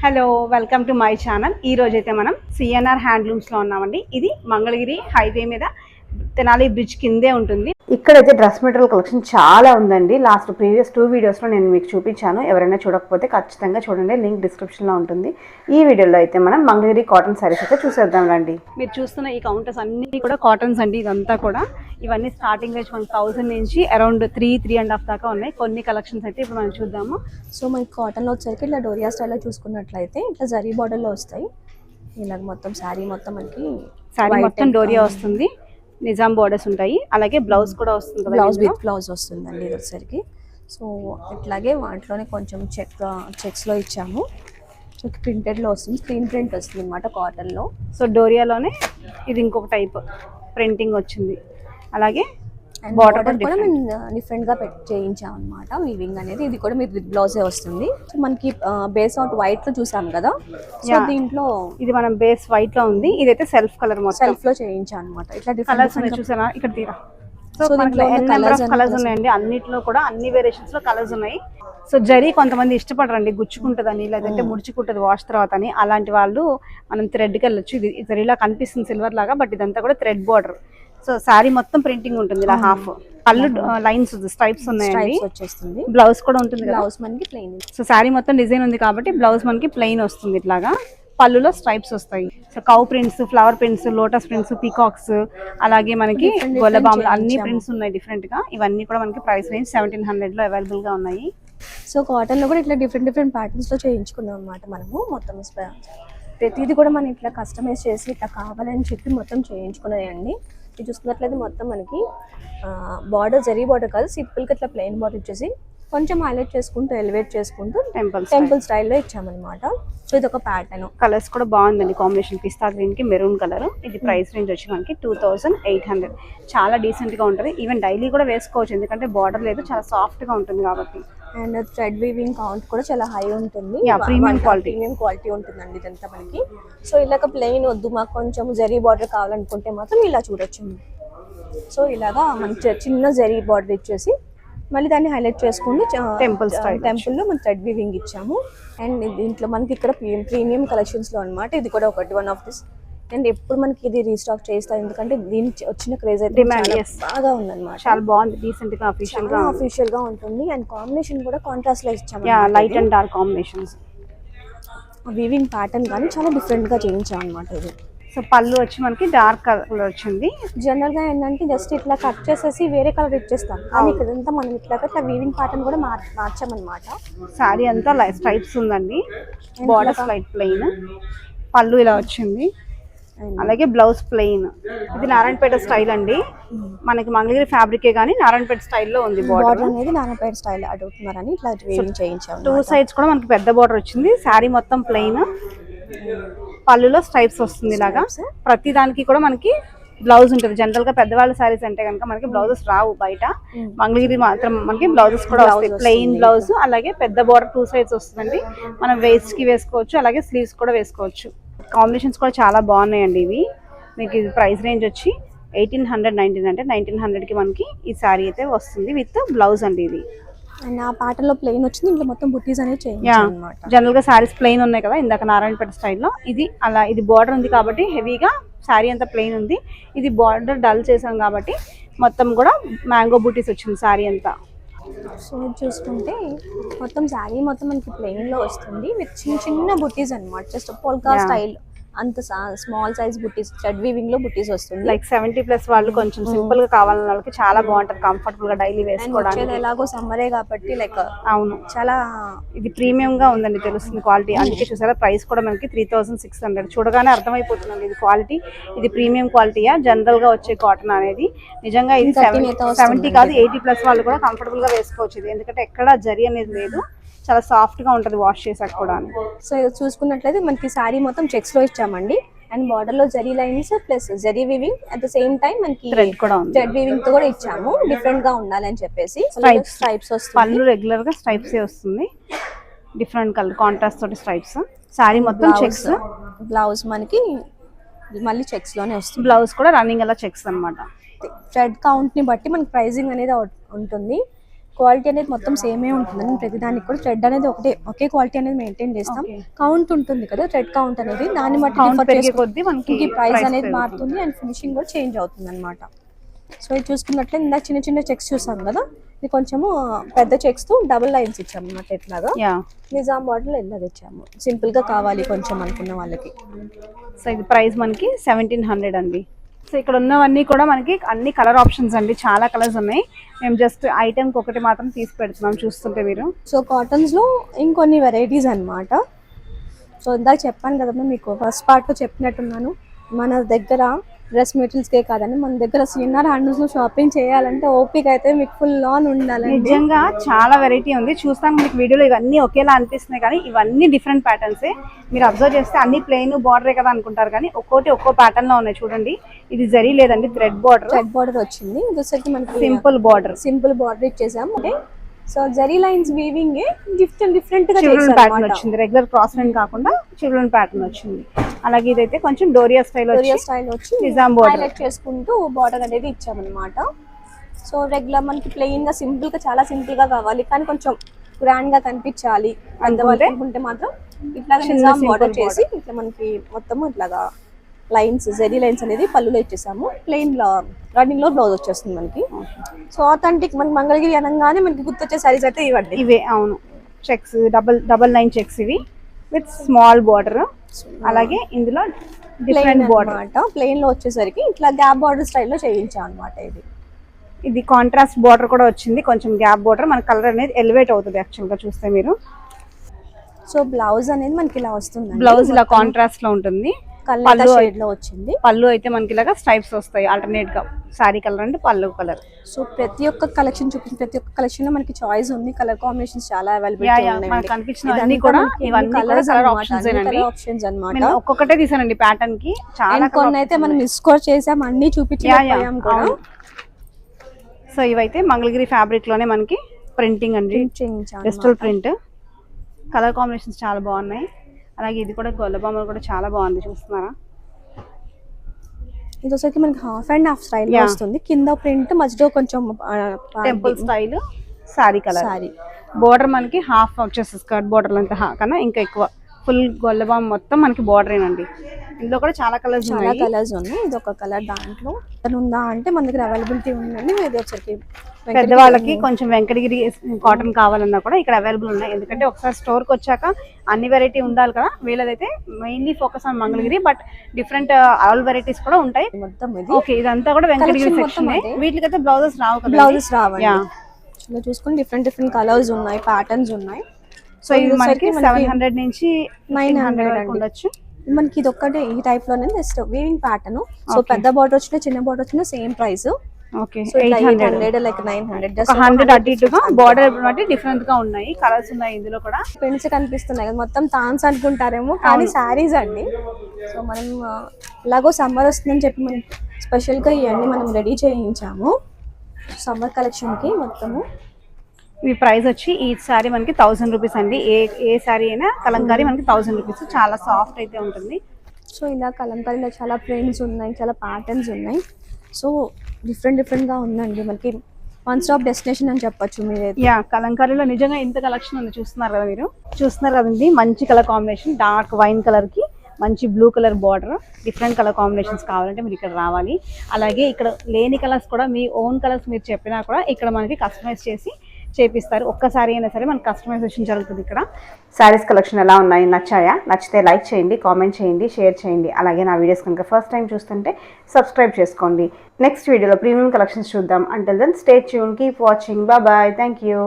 Hello, welcome to my channel. ఈ రోజైతే మనం సిఎన్ఆర్ హ్యాండ్లూమ్స్లో ఉన్నామండి. ఇది మంగళగిరి హైవే మీద తెనాలి బ్రిడ్జ్ కిందే ఉంటుంది. ఇక్కడైతే డ్రెస్ మెటీరియల్ కలెక్షన్ చాలా ఉందండి. ప్రీవియస్ 2 వీడియోస్లో నేను మీకు చూపించాను. ఎవరైనా చూడకపోతే ఖచ్చితంగా చూడండి, లింక్ డిస్క్రిప్షన్లో ఉంటుంది. ఈ వీడియోలో అయితే మనం మంగళగిరి కాటన్ శారీస్ అయితే చూసేద్దాం రండి. మీరు చూస్తున్న ఈ కౌంటర్స్ అన్ని కూడా కాటన్స్ అండి. ఇదంతా కూడా ఇవన్నీ స్టార్టింగ్ రేంజ్ 1000 నుంచి అరౌండ్ 3.5 దాకా ఉన్నాయి. కొన్ని కలెక్షన్స్ అయితే ఇప్పుడు మనం చూద్దాము. సో మనకి కాటన్లో వచ్చరికి ఇట్లా డోరియా స్టైల్లో చూసుకున్నట్లయితే ఇట్లా జరీ బార్డర్లో వస్తాయి. ఇలాగ మొత్తం శారీ మొత్తం మనకి శారీ మొత్తం డోరియా వస్తుంది, నిజాం బోర్డర్స్ ఉంటాయి, అలాగే బ్లౌజ్ కూడా వస్తుంది. బ్లౌజ్ విత్ బ్లౌజ్ వస్తుందండి ఇది వచ్చరికి. సో ఇట్లాగే వాటిలోనే కొంచెం చెక్స్లో ఇచ్చాము. సో ప్రింటెడ్లో వస్తుంది, స్క్రీన్ ప్రింట్ వస్తుంది అనమాట కాటన్లో. సో డోరియాలోనే ఇది ఇంకొక టైప్ ప్రింటింగ్ వచ్చింది. అలాగే బార్డర్ కూడా మేము డిఫరెంట్గా చేయించాం అనమాట వీవింగ్ అనేది. ఇది కూడా మీరు విత్ బ్లౌజే వస్తుంది. సో మనకి బేస్ అవుట్ వైట్ లో చూసాం కదా, సో దీంట్లో ఇది మనం బేస్ వైట్ లో ఉంది. ఇదైతే సెల్ఫ్ కలర్ మొత్తం సెల్ఫ్ లో చేయించాం అనమాట. ఇట్లా కలర్స్ చూసారా ఇక్కడ తీరా. సో కలర్స్ ఉన్నాయండి. అన్నిట్లో కూడా అన్ని వేరియేషన్స్ లో కలర్స్ ఉన్నాయి. సో జరీ కొంతమంది ఇష్టపడరండి, గుచ్చుకుంటుందని లేదంటే ముడుచుకుంటుంది వాష్ తర్వాత అని. అలాంటి వాళ్ళు మనం థ్రెడ్కి వెళ్ళొచ్చు. ఇది జరీలా కనిపిస్తుంది సిల్వర్ లాగా, బట్ ఇదంతా కూడా థ్రెడ్ బార్డర్. సో శారీ మొత్తం ప్రింటింగ్ ఉంటుంది, ఇలా హాఫ్ పళ్ళు లైన్స్ స్ట్రైప్స్ ఉన్నాయండి. వచ్చేస్తుంది, బ్లౌజ్ కూడా ఉంటుంది, బ్లౌజ్ మనకి ప్లెయిన్. సో శారీ మొత్తం డిజైన్ ఉంది కాబట్టి బ్లౌజ్ మనకి ప్లెయిన్ వస్తుంది. ఇట్లాగా పళ్ళులో స్ట్రైప్స్ వస్తాయి. So cow prints, flower prints, lotus prints, peacocks, అలాగే మనకి గొల్లబాంబులు అన్ని ప్రింట్స్ ఉన్నాయి డిఫరెంట్ గా. ఇవన్నీ కూడా మనకి ప్రైస్ రేంజ్ 1700 లో అవైలబుల్ గా ఉన్నాయి. సో కాటన్ లో కూడా ఇట్లా డిఫరెంట్ ప్యాటర్న్స్ లో చేయించుకున్నాం అనమాట మనము. మొత్తం ప్రతిదీ కూడా మనం ఇట్లా కస్టమైజ్ చేసి ఇట్లా కావాలని చెప్పి మొత్తం చేయించుకున్నాయండి. ఇది చూసుకున్నట్లయితే మొత్తం మనకి బార్డర్ జరీ బార్డర్ కాదు, సింపుల్గా ఇట్లా ప్లెయిన్ బార్డర్ ఇచ్చేసి కొంచెం హైలైట్ చేసుకుంటూ ఎలివేట్ చేసుకుంటూ టెంపుల్ స్టైల్లో ఇచ్చామన్నమాట. సో ఇది ఒక ప్యాటర్న్. కలర్స్ కూడా బాగుందండి కాంబినేషన్, పిస్తా గ్రీన్ కి మెరూన్ కలర్. ఇది ప్రైస్ రేంజ్ వచ్చి మనకి 2800. చాలా డీసెంట్ గా ఉంటుంది. ఈవెన్ డైలీ కూడా వేసుకోవచ్చు, ఎందుకంటే బార్డర్ లేదు, చాలా సాఫ్ట్ గా ఉంటుంది కాబట్టి. అండ్ థ్రెడ్ వీవింగ్ కౌంట్ కూడా చాలా హై ఉంటుంది, ప్రీమియం క్వాలిటీ ఉంటుందండి ఇదంతా మనకి. సో ఇలాగ ప్లెయిన్ వద్దు, మాకు కొంచెం జరీ బార్డర్ కావాలనుకుంటే మాత్రం ఇలా చూడొచ్చు. సో ఇలాగా మనకి చిన్న జరీ బార్డర్ ఇచ్చేసి మళ్ళీ దాన్ని హైలైట్ చేసుకుని టెంపుల్లో మనం థ్రెడ్ వీవింగ్ ఇచ్చాము. అండ్ దీంట్లో మనకి ఇక్కడ ప్రీమియం కలెక్షన్స్ లో అనమాట. ఇది కూడా ఒకటి వన్ ఆఫ్ దిస్. అండ్ ఎప్పుడు మనకి ఇది రీస్టాక్ చేస్తాం, ఎందుకంటే దీని వచ్చిన క్రేజ్ అయితే బాగా ఉందన్నమాట. చాలా బాగుంది, డీసెంట్ గా అఫీషియల్ గా ఉంటుంది. అండ్ కాంబినేషన్ కూడా కాంట్రాస్ట్ లో ఇచ్చాము, light and dark combinations. Weaving pattern కానీ చాలా డిఫరెంట్ గా చేయించాం అనమాట ఇది. సో పళ్ళు వచ్చి మనకి డార్క్ కలర్ వచ్చింది. జనరల్ గా ఏంటంటే జస్ట్ ఇట్లా కట్ చేసేసి వేరే కలర్ ఇచ్చేస్తాం, కానీ ఇక్కడంతా మనం ఇట్లా వీవింగ్ ప్యాటర్న్ కూడా మార్చామన్నమాట. శారీ అంతా స్ట్రైప్స్ ఉందండి, బార్డర్స్ లైట్ ప్లెయిన్, పళ్ళు ఇలా వచ్చింది, అలాగే బ్లౌజ్ ప్లెయిన్. ఇది నారాయణపేట స్టైల్ అండి. మనకి మంగళగిరి ఫ్యాబ్రికే కానీ నారాయణపేట స్టైల్లో ఉంది. బార్డర్ అనేది నారాయణపేట స్టైల్ అడుగుతున్నారని ఇట్లా చేయించాము. 2 సైడ్స్ కూడా మనకి పెద్ద బార్డర్ వచ్చింది. శారీ మొత్తం ప్లెయిన్, పళ్ళులో స్ట్రైప్స్ వస్తుంది. ఇలాగా ప్రతి దానికి కూడా మనకి బ్లౌజ్ ఉంటుంది. జనరల్ గా పెద్దవాళ్ళ శారీస్ అంటే కనుక మనకి బ్లౌజెస్ రావు బయట, మంగళగిరి మాత్రం మనకి బ్లౌజెస్ కూడా వస్తాయి. ప్లెయిన్ బ్లౌజ్, అలాగే పెద్ద బార్డర్ 2 సైడ్స్ వస్తుందండి. మనం వేస్ట్ కి వేసుకోవచ్చు, అలాగే స్లీవ్స్ కూడా వేసుకోవచ్చు. కాంబినేషన్స్ కూడా చాలా బాగున్నాయండి ఇవి. మీకు ఇది ప్రైస్ రేంజ్ వచ్చి 1819, అంటే 1900కి మనకి ఈ శారీ అయితే వస్తుంది విత్ బ్లౌజ్ అండి. ఇది అండ్ ఆ ప్యాటర్న్ లో ప్లెయిన్ వచ్చింది, ఇంట్లో మొత్తం బుట్టీస్ అనేవి చేయించామన్నమాట. జనరల్ గా శారీస్ ప్లెయిన్ ఉన్నాయి కదా ఇందాక నారాయణపేట స్టైల్లో, ఇది అలా. ఇది బార్డర్ ఉంది కాబట్టి హెవీగా శారీ అంతా ప్లెయిన్ ఉంది. ఇది బార్డర్ డల్ చేసాం కాబట్టి మొత్తం కూడా మ్యాంగో బుట్టీస్ వచ్చింది శారీ అంతా. సో చూసుకుంటే మొత్తం శారీ మొత్తం మనకి ప్లెయిన్ లో వస్తుంది విత్ చిన్న బుట్టీస్ అనమాట. జస్ట్ పోల్కా స్టైల్, అంత స్మాల్ సైజ్ బుట్టీస్, థ్రెడ్ వీవింగ్ లో బుట్టీస్ వస్తుంది. లైక్ 70+ వాళ్ళు కొంచెం సింపుల్ గా కావాలన్న వాళ్ళకి చాలా బాగుంటుంది, కంఫర్టబుల్ గా డైలీ వేసుకోవడానికి. ఎలాగో సమ్మరే కాబట్టి లైక్ అవును, చాలా ఇది ప్రీమియం గా ఉందండి, తెలుస్తుంది క్వాలిటీ. అందుకే చూసారా ప్రైస్ కూడా మనకి 3600. చూడగానే అర్థమైపోతుందండి ఇది క్వాలిటీ, ఇది ప్రీమియం క్వాలిటీయా, జనరల్ గా వచ్చే కాటన్ అనేది. నిజంగా ఇది 70 కాదు 80+ వాళ్ళు కూడా కంఫర్టబుల్ గా వేసుకోవచ్చు ఇది, ఎందుకంటే ఎక్కడ జరీ అనేది లేదు, చాలా సాఫ్ట్ గా ఉంటుంది వాష్ చేసాక కూడా. సో చూసుకున్నట్లయితే మనకి శారీ మొత్తం చెక్స్ లో ఇచ్చామండి. అండ్ బార్డర్ లో zari lines plus zari weaving, at the same time మనకి థ్రెడ్ వీవింగ్ తో కూడా ఇచ్చాము, డిఫరెంట్ గా ఉండాలని చెప్పేసి. స్ట్రైప్స్ వస్తుంది, పళ్ళు రెగ్యులర్ గా స్ట్రైప్స్ వస్తుంది, డిఫరెంట్ కలర్ కాంట్రాస్ట్ తోటి స్ట్రైప్స్. శారీ మొత్తం చెక్స్, బ్లౌజ్ మనకి మళ్ళీ చెక్స్ లోనే వస్తుంది. బ్లౌజ్ కూడా రన్నింగ్ అలా చెక్స్ అనమాట. థ్రెడ్ కౌంట్ ని బట్టి మనకి ప్రైజింగ్ అనేది ఉంటుంది. క్వాలిటీ అనేది మొత్తం సేమే ఉంటుందండి. ప్రతిదానికి కూడా థ్రెడ్ అనేది ఒకే క్వాలిటీ అనేది మెయింటైన్ చేస్తాం. కౌంట్ ఉంటుంది కదా, థ్రెడ్ కౌంట్ అనేది, దాన్ని బట్టి మనకి ప్రైస్ అనేది మారుతుంది అండ్ ఫినిషింగ్ కూడా చేంజ్ అవుతుంది అనమాట. సో ఇది చూసుకున్నట్లే ఇందాక చిన్న చిన్న చెక్స్ చూసాం కదా, ఇది కొంచెము పెద్ద చెక్స్ తో డబుల్ లైన్స్ ఇచ్చాము అన్నమాట. ఎట్లాగా నిజాం బార్డర్ లో ఎల్లది ఇచ్చాము, సింపుల్ గా కావాలి కొంచెం అనుకున్న వాళ్ళకి. సో ఇది ప్రైస్ మనకి 1700 అండి. సో ఇక్కడ ఉన్నవన్నీ కూడా మనకి అన్ని కలర్ ఆప్షన్స్ అండి, చాలా కలర్స్ ఉన్నాయి. మేము జస్ట్ ఐటమ్ ఒకటి మాత్రం తీసి పెడుతున్నాం చూస్తుంటే మీరు. సో కాటన్స్ లో ఇంకొన్ని వెరైటీస్ అన్నమాట. సో ఇందాక చెప్పాను కదా మీకు, ఫస్ట్ పార్ట్ లో చెప్పినట్టున్నాను, మన దగ్గర డ్రెస్ మెటీరియల్స్కే కాదండి, మన దగ్గర సిఎన్ఆర్ హ్యాండ్లూమ్స్ లో షాపింగ్ చేయాలంటే ఓపిక అయితే మీకు ఫుల్ ఆన్ ఉండాలండి. నిజంగా చాలా వెరైటీ ఉంది. చూస్తాను మీకు వీడియోలో ఇవన్నీ ఒకేలా అనిపిస్తున్నాయి కానీ ఇవన్నీ డిఫరెంట్ ప్యాటర్న్సే. మీరు అబ్జర్వ్ చేస్తే అన్ని ప్లెయిన్ బార్డరే కదా అనుకుంటారు కానీ ఒక్కో ప్యాటర్న్ లో ఉన్నాయి చూడండి. ఇది జరీ లేదండి, థ్రెడ్ బార్డర్ వచ్చింది. ఇంకొకటి మనకి సింపుల్ బార్డర్ ఇచ్చేసాము. అంటే so zari lines weaving different గా చిల్డ్రన్ ప్యాటర్న్ వచ్చింది, రెగ్యులర్ క్రాస్ లైన్ కాకుండా చిల్డ్రన్ ప్యాటర్న్ వచ్చింది. అలాగే ఇదైతే కొంచెం డోరియా స్టైల్ వచ్చి నిజాం బార్డర్ హైలైట్ చేసుకుంటూ బార్డర్ అనేది ఇచ్చామన్నమాట. సో రెగ్యులర్ మనకి ప్లెయిన్ గా సింపుల్ గా, చాలా సింపుల్ గా కావాలి కానీ కొంచెం గ్రాండ్ గా కనిపించాలి అనుకుంటే మాత్రం ఇట్లా నిజాం బార్డర్ చేసి ఇట్లా మనకి మొత్తం ఇట్లాగా లైన్స్, జరీ లైన్స్ అనేది పళ్ళులో ఇచ్చేసాము. ప్లెయిన్ రన్నింగ్ లో బ్లౌజ్ వచ్చేస్తుంది మనకి. సో ఆథెంటిక్ మనకి మంగళగిరి అనగానే మనకి గుర్తొచ్చే సారీస్ అయితే ఇవే. అవును, చెక్స్ డబల్ లైన్ చెక్స్ ఇవి విత్ స్మాల్ బార్డర్. అలాగే ఇందులో డిఫరెంట్ బార్డర్ అన్నమాట. ప్లెయిన్ లో వచ్చేసరికి ఇట్లా గ్యాప్ బార్డర్ స్టైల్లో చేయించాం అనమాట. ఇది కాంట్రాస్ట్ బార్డర్ కూడా వచ్చింది, కొంచెం గ్యాప్ బార్డర్. మన కలర్ అనేది ఎలివేట్ అవుతుంది యాక్చువల్ గా చూస్తే మీరు. సో బ్లౌజ్ అనేది మనకి ఇలా వస్తుంది, బ్లౌజ్ ఇలా కాంట్రాస్ట్ లో ఉంటుంది. పళ్ళు అయితే మనకి ఇలాగా స్ట్రైప్స్ వస్తాయి ఆల్టర్నేట్ గా, సారీ కలర్ అంటే పళ్ళు కలర్. సో ప్రతి ఒక్క కలెక్షన్ చూపించిన ప్రతి ఒక్క కలెక్షన్ లో మనకి చాయిస్ ఉంది, కలర్ కాంబినేషన్స్ చాలా అవైలబిలిటీ ఉన్నాయి. ఒక్కొక్కటే తీసానండి ప్యాటర్న్ కి, చాలా కొన్ని అయితే మనం మిస్ కూడా చేసాం, అన్ని చూపించాం కూడా. సో ఇవైతే మంగళగిరి ఫ్యాబ్రిక్ లోనే మనకి ప్రింటింగ్ అండి, డిజిటల్ ప్రింట్. కలర్ కాంబినేషన్స్ చాలా బాగున్నాయి. అలాగే ఇది కూడా గొల్లబొమ్మలు కూడా చాలా బాగుంది, చూస్తున్నారా. ఇది వచ్చేసరికి మనకి హాఫ్ అండ్ హాఫ్ స్టైల్ వస్తుంది, కింద ప్రింట్, మధ్యలో కొంచెం temple style sorry colour. Border మనకి హాఫ్ వచ్చేసి స్కర్ట్ బోర్డర్ అంతా కన్నా ఇంకా ఎక్కువ ఫుల్ గొల్లబొమ్మ మొత్తం మనకి బోర్డర్ ఏనండి. ఇందులో కూడా చాలా కలర్స్ ఉన్నాయి. ఇది ఒక కలర్ దాంట్లో ఉందా అంటే మన దగ్గర అవైలబిలిటీ ఉందండి. ఇది వచ్చరికి పెద్దవాళ్ళకి కొంచెం వెంకటగిరి కాటన్ కావాలన్నా కూడా ఇక్కడ అవైలబుల్ ఉన్నాయి. ఎందుకంటే ఒకసారి స్టోర్ కి వచ్చాక అన్ని వెరైటీ ఉండాలి కదా. వీళ్ళదైతే mainly focus on Mangalagiri, but different all varieties కూడా ఉంటాయి మొత్తం. ఓకే, ఇదంతా కూడా వెంకటగిరి సెక్షన్. వీటికైతే బ్లౌజెస్ రావు కదా, బ్లౌజెస్ రావండి. చూసుకుని డిఫరెంట్ కలర్స్ ఉన్నాయి, ప్యాటర్న్స్ ఉన్నాయి. సో ఇది మనకి 700 నుంచి 900 వరకు ఉండొచ్చు. మనకి ఇది ఒక్కటే ఈ టైప్ లోనే జస్ట్ వీవింగ్ ప్యాటర్న్. సో పెద్ద బార్డర్ వచ్చినా చిన్న బార్డర్ వచ్చినా సేమ్ ప్రైస్. ఓకే, 800 లైక్ 900 100 అటు ఇటుగా బార్డర్ బట్టి డిఫరెంట్ గా ఉన్నాయి, కలర్స్ ఉన్నాయి. ఇందులో కూడా ప్రింట్స్ కనిపిస్తున్నాయి కదా, మొత్తం థాన్స్ అనుకుంటారేమో కానీ శారీస్ అండి. సో మనం ఇలాగో సమ్మర్ వస్తుందని చెప్పి మనం స్పెషల్ గా ఇవన్నీ మనం రెడీ చేయించాము సమ్మర్ కలెక్షన్ కి మొత్తము. ఈ ప్రైస్ వచ్చి ఈ సారీ మనకి 1000 రూపీస్ అండి. ఏ సారీ అయినా కలంకారీ మనకి 1000 రూపీస్. చాలా సాఫ్ట్ అయితే ఉంటుంది. సో ఇలా కలంకారీలో చాలా ప్రింట్స్ ఉన్నాయి, చాలా ప్యాటర్న్స్ ఉన్నాయి. సో డిఫరెంట్ గా ఉందండి, మనకి వన్ స్టాప్ డెస్టినేషన్ అని చెప్పొచ్చు మీరైతే. కలంకారీలో నిజంగా ఇంత కలెక్షన్ ఉంది, చూస్తున్నారు కదా మీరు. చూస్తున్నారు కదండి, మంచి colour combination, dark wine colour కి మంచి blue colour border. Different colour combinations కావాలంటే మీరు ఇక్కడ రావాలి. అలాగే ఇక్కడ లేని కలర్స్ కూడా మీ ఓన్ కలర్స్ మీరు చెప్పినా కూడా ఇక్కడ మనకి కస్టమైజ్ చేసి చేపిస్తారు. ఒక్కసారి అయినా సరే మనకి కస్టమైజేషన్ జరుగుతుంది ఇక్కడ. శారీస్ కలెక్షన్ ఎలా ఉన్నాయి, నచ్చాయా? నచ్చితే లైక్ చేయండి, కామెంట్ చేయండి, షేర్ చేయండి. అలాగే నా వీడియోస్ కనుక ఫస్ట్ టైం చూస్తుంటే సబ్స్క్రైబ్ చేసుకోండి. నెక్స్ట్ వీడియోలో ప్రీమియం కలెక్షన్స్ చూద్దాం. Until then stay tune, keep watching, bye. Thank you.